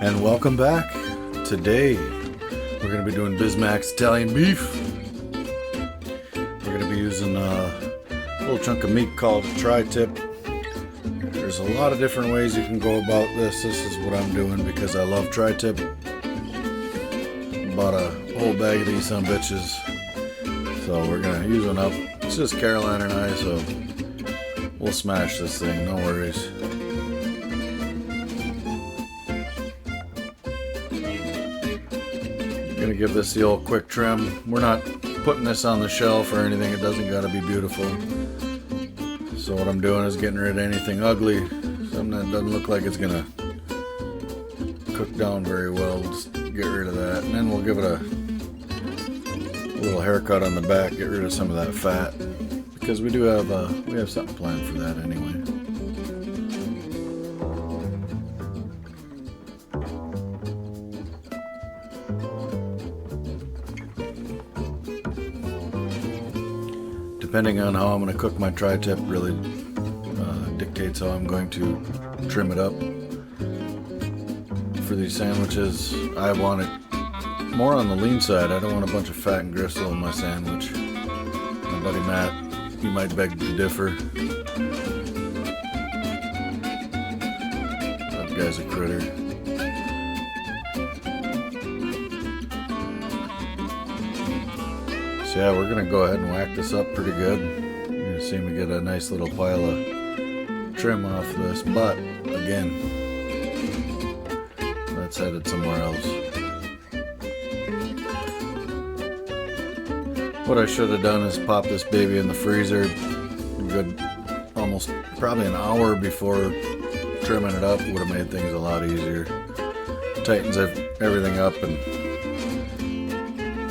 And welcome back. Today we're going to be doing BizMak's Italian beef. We're going to be using a little chunk of meat called a tri-tip. There's a lot of different ways you can go about this. This is what I'm doing because I love tri-tip. Bought a whole bag of these some bitches. So we're going to use one up. It's just Caroline and I, so we'll smash this thing, no worries. Gonna give this the old quick trim. We're not putting this on the shelf or anything. It doesn't gotta be beautiful. So what I'm doing is getting rid of anything ugly, something that doesn't look like it's gonna cook down very well. We'll just get rid of that, and then we'll give it a little haircut on the back. Get rid of some of that fat because we have something planned for that anyway. Depending on how I'm going to cook my tri-tip really dictates how I'm going to trim it up. For these sandwiches, I want it more on the lean side. I don't want a bunch of fat and gristle in my sandwich. My buddy Matt, he might beg to differ. That guy's a critter. So yeah, we're gonna go ahead and whack this up pretty good. You're gonna see me get a nice little pile of trim off this, but again, that's headed somewhere else. What I should have done is pop this baby in the freezer a good almost probably an hour before trimming it up. Would have made things a lot easier. Tightens everything up and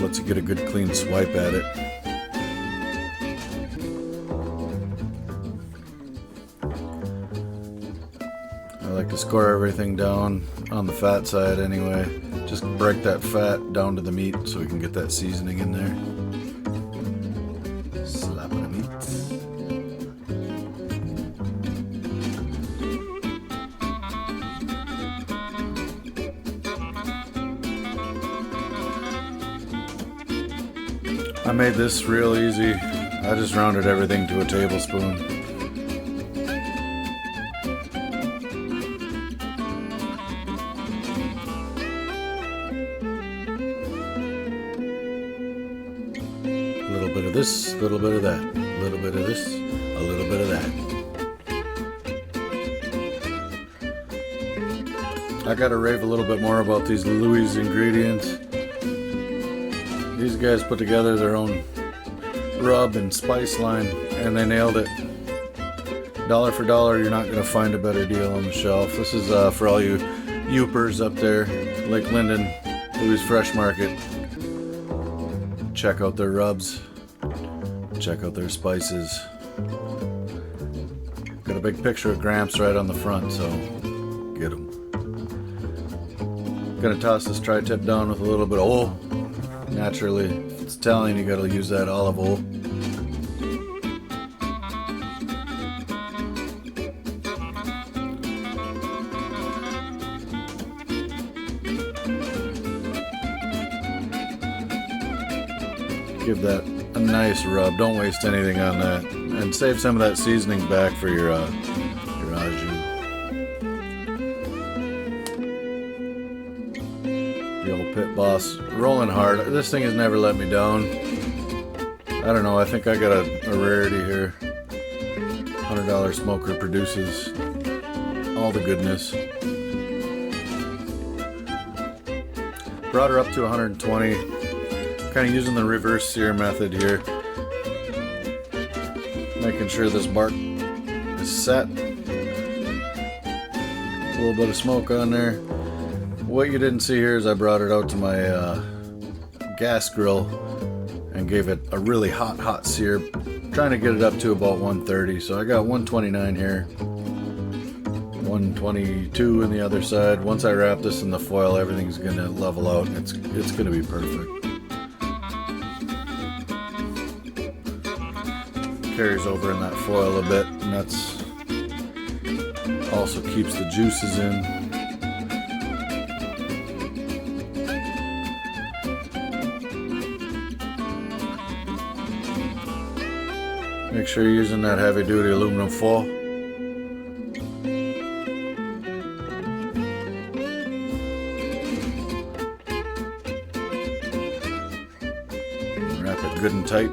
lets you get a good clean swipe at it. I like to score everything down on the fat side anyway. Just break that fat down to the meat so we can get that seasoning in there. Slap of the meat. I made this real easy. I just rounded everything to a tablespoon. A little bit of this, a little bit of that, a little bit of this, a little bit of that. I gotta rave a little bit more about these Louis ingredients. These guys put together their own rub and spice line, and they nailed it. Dollar for dollar, you're not going to find a better deal on the shelf. This is for all you Yoopers up there, Lake Linden, Louis Fresh Market. Check out their rubs. Check out their spices. Got a big picture of Gramps right on the front, so get them. Gonna toss this tri-tip down with a little bit of oil. Naturally, if it's Italian, you gotta use that olive oil. Give that a nice rub. Don't waste anything on that, and save some of that seasoning back for your au jus. The old pit boss rolling hard. This thing has never let me down. I don't know, I think I got a rarity here. $100 smoker produces all the goodness. Brought her up to 120. Kind of using the reverse sear method here. Making sure this bark is set. A little bit of smoke on there. What you didn't see here is I brought it out to my gas grill and gave it a really hot sear, trying to get it up to about 130. So I got 129 here, 122 on the other side. Once I wrap this in the foil, everything's gonna level out. It's gonna be perfect. Carries over in that foil a bit, and that's also keeps the juices in. Make sure you're using that heavy duty aluminum foil. Wrap it good and tight.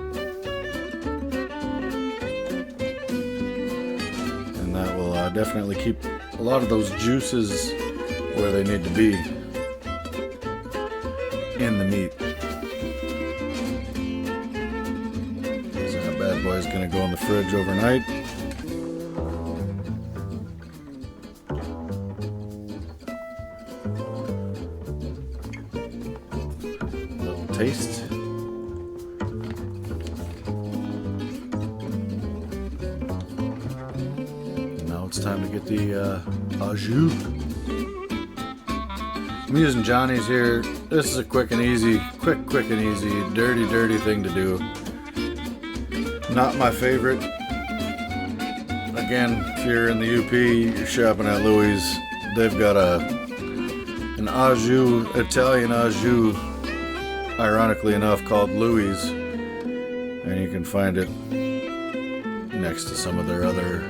And that will definitely keep a lot of those juices where they need to be in the meat. So that bad boy is going to go in the fridge overnight. A little taste. Now it's time to get the au jus. I'm using Johnny's here. This is a quick and easy, dirty thing to do. Not my favorite. Again, if you're in the UP, you're shopping at Louis, they've got an au jus, Italian au jus, ironically enough, called Louis, and you can find it next to some of their other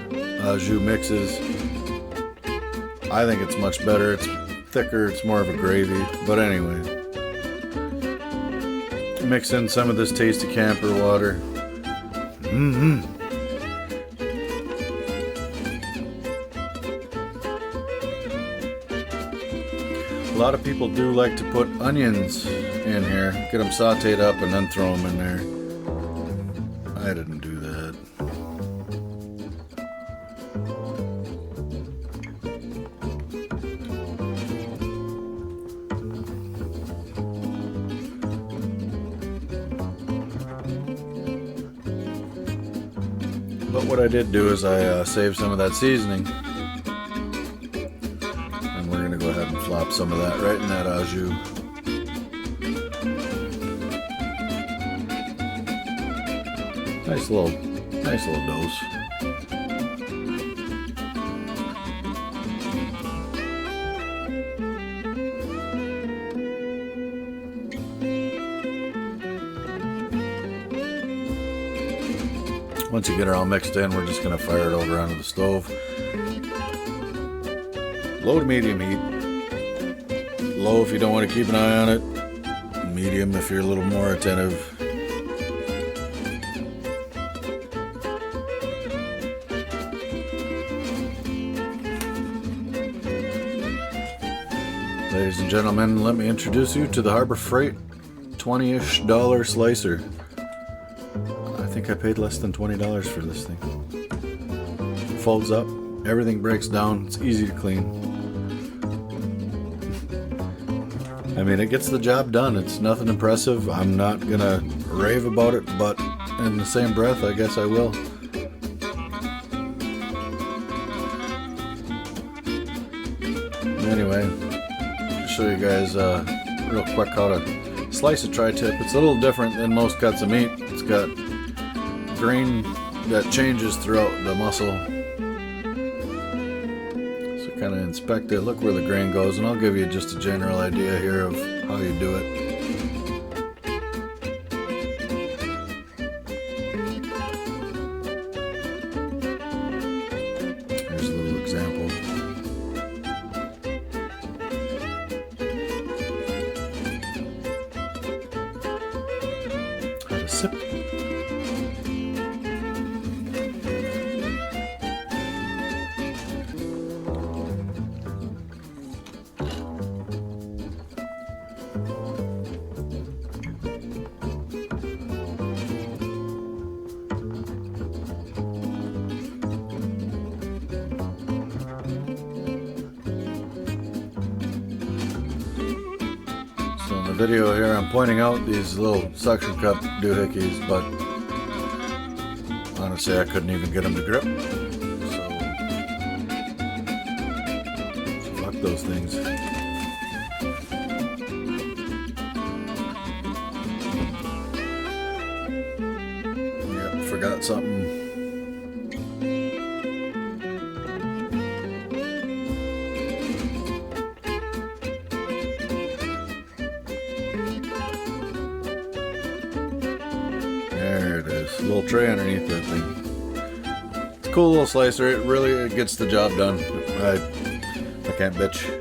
au jus mixes. I think it's much better. It's thicker, it's more of a gravy, but anyway. Mix in some of this tasty camper water. A lot of people do like to put onions in here, get them sauteed up and then throw them in there. I didn't do that. But what I did do is I saved some of that seasoning, and we're going to go ahead and flop some of that right in that au jus. Nice little dose. Once you get it all mixed in, we're just going to fire it over onto the stove. Low to medium heat. Low if you don't want to keep an eye on it. Medium if you're a little more attentive. Ladies and gentlemen, let me introduce you to the Harbor Freight $20-ish slicer. I think I paid less than $20 for this thing. Folds up, everything breaks down, it's easy to clean. I mean, it gets the job done. It's nothing impressive. I'm not gonna rave about it, but in the same breath, I guess I will. Anyway, I'll show you guys real quick how to slice a tri-tip. It's a little different than most cuts of meat. It's got grain that changes throughout the muscle. So kind of inspect it, look where the grain goes, and I'll give you just a general idea here of how you do it. Here's a little example. How to sip. So in the video here, I'm pointing out these little suction cup doohickeys, but honestly, I couldn't even get them to grip. So fuck those things. Yep, forgot something. There it is. A little tray underneath that thing. cool little slicer. It gets the job done. I can't bitch.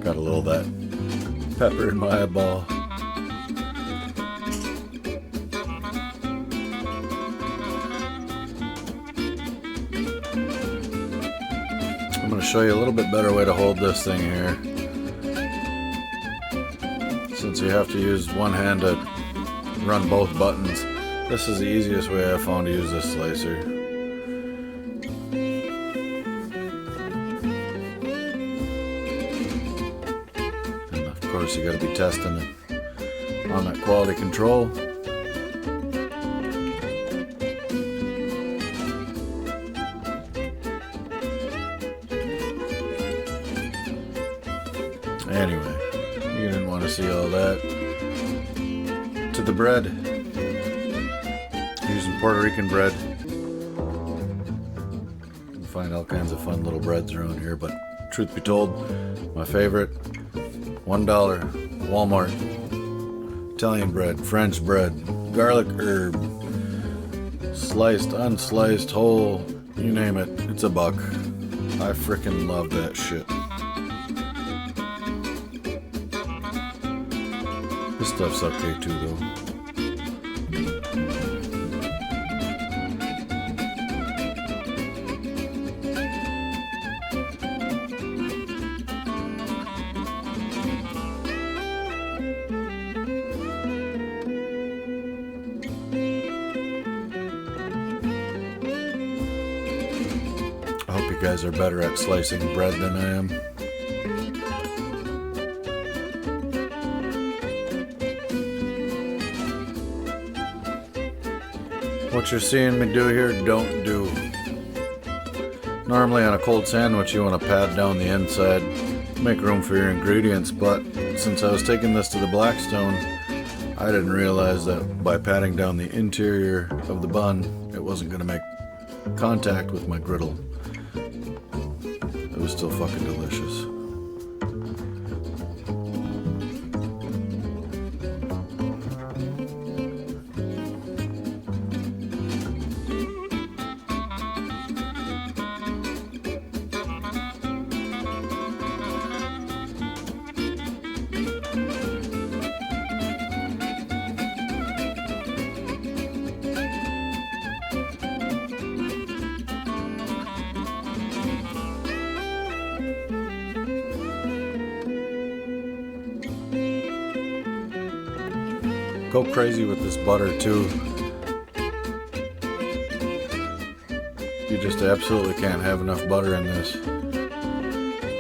Got a little of that pepper in my eyeball. I'm going to show you a little bit better way to hold this thing here. Since you have to use one hand to run both buttons, this is the easiest way I've found to use this slicer. Of course, you got to be testing it on that quality control. Anyway, you didn't want to see all that. To the bread. Using Puerto Rican bread. You can find all kinds of fun little breads around here, but truth be told, my favorite, $1 Walmart Italian bread, French bread, garlic herb, sliced, unsliced, whole, you name it, it's $1. I frickin' love that shit. This stuff's okay too, though. I hope you guys are better at slicing bread than I am. What you're seeing me do here, don't do. Normally on a cold sandwich you want to pad down the inside, make room for your ingredients, but since I was taking this to the Blackstone, I didn't realize that by patting down the interior of the bun, it wasn't going to make contact with my griddle. It was still fucking delicious. Go crazy with this butter too. You just absolutely can't have enough butter in this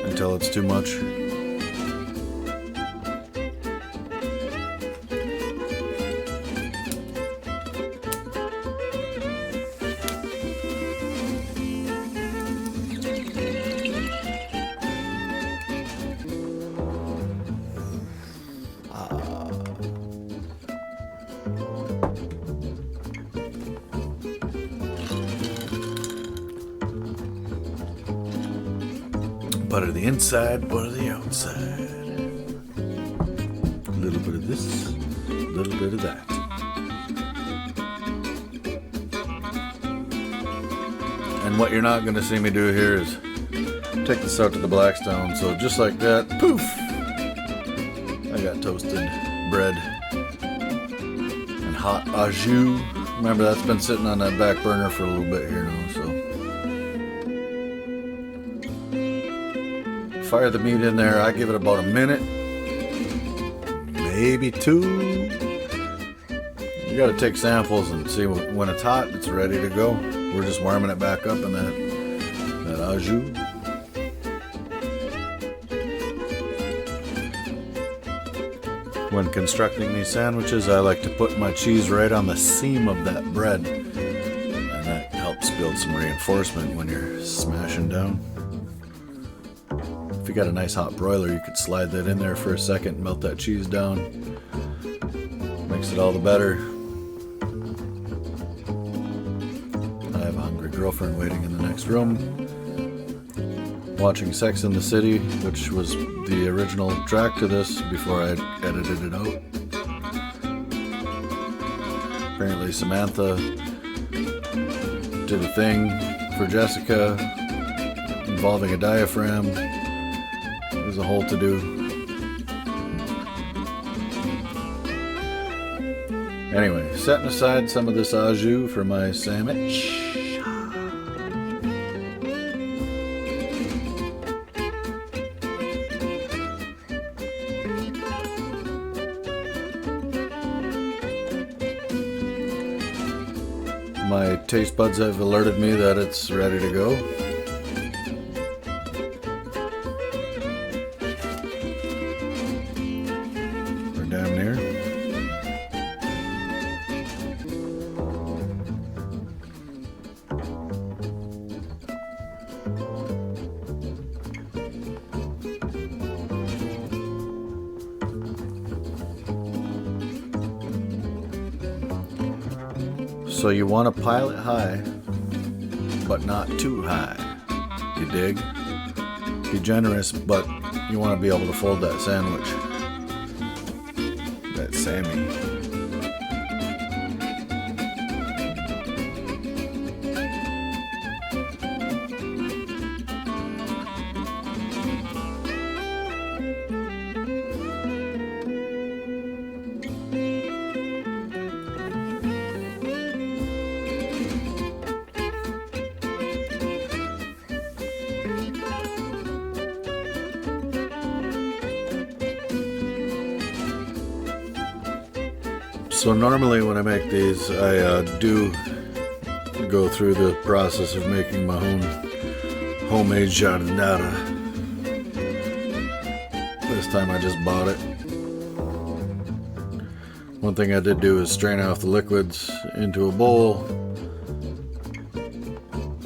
until it's too much. Butter the inside, butter the outside. A little bit of this, a little bit of that. And what you're not going to see me do here is take this out to the Blackstone. So just like that, poof! I got toasted bread and hot au jus. Remember, that's been sitting on that back burner for a little bit here now, so. Fire the meat in there. I give it about a minute, maybe 2. You got to take samples and see when it's hot, it's ready to go. We're just warming it back up in that au jus. When constructing these sandwiches, I like to put my cheese right on the seam of that bread, and that helps build some reinforcement when you're smashing down. If you got a nice hot broiler, you could slide that in there for a second, melt that cheese down. Makes it all the better. I have a hungry girlfriend waiting in the next room, watching Sex and the City, which was the original track to this before I edited it out. Apparently Samantha did a thing for Jessica involving a diaphragm. There's a whole to-do. Anyway, setting aside some of this au jus for my sandwich. My taste buds have alerted me that it's ready to go. We're damn near. So you want to pile it high, but not too high. You dig? Be generous, but you want to be able to fold that sandwich. That Sammy. So normally when I make these, I do go through the process of making my own homemade giardinata. This time I just bought it. One thing I did do is strain off the liquids into a bowl,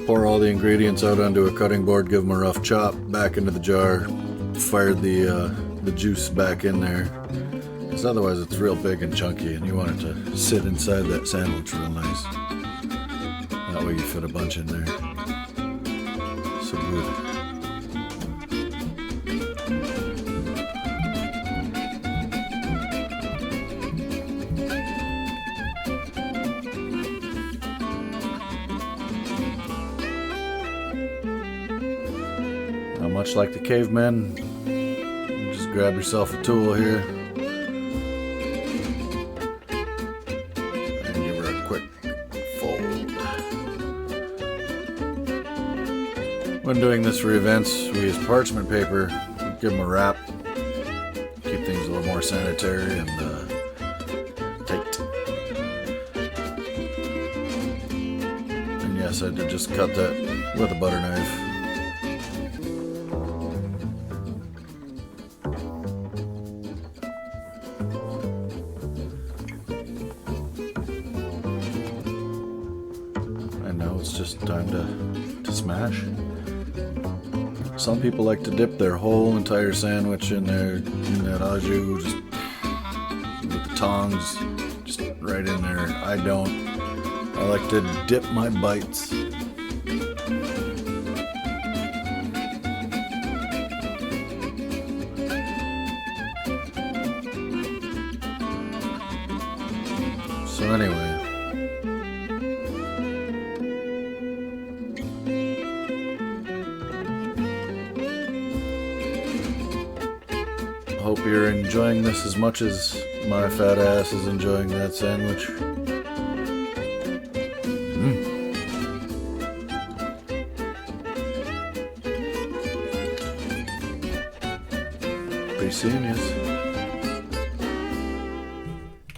pour all the ingredients out onto a cutting board, give them a rough chop, back into the jar, fired the juice back in there. Because otherwise it's real big and chunky and you want it to sit inside that sandwich real nice. That way you fit a bunch in there. So good. Now, much like the cavemen, you just grab yourself a tool here. When doing this for events, we use parchment paper, give them a wrap, keep things a little more sanitary and tight. And yes, I did just cut that with a butter knife. And now it's just time to smash. Some people like to dip their whole entire sandwich in that au jus, just with the tongs, just right in there. I don't. I like to dip my bites. So anyway. Hope you're enjoying this as much as my fat ass is enjoying that sandwich. Be seeing yous.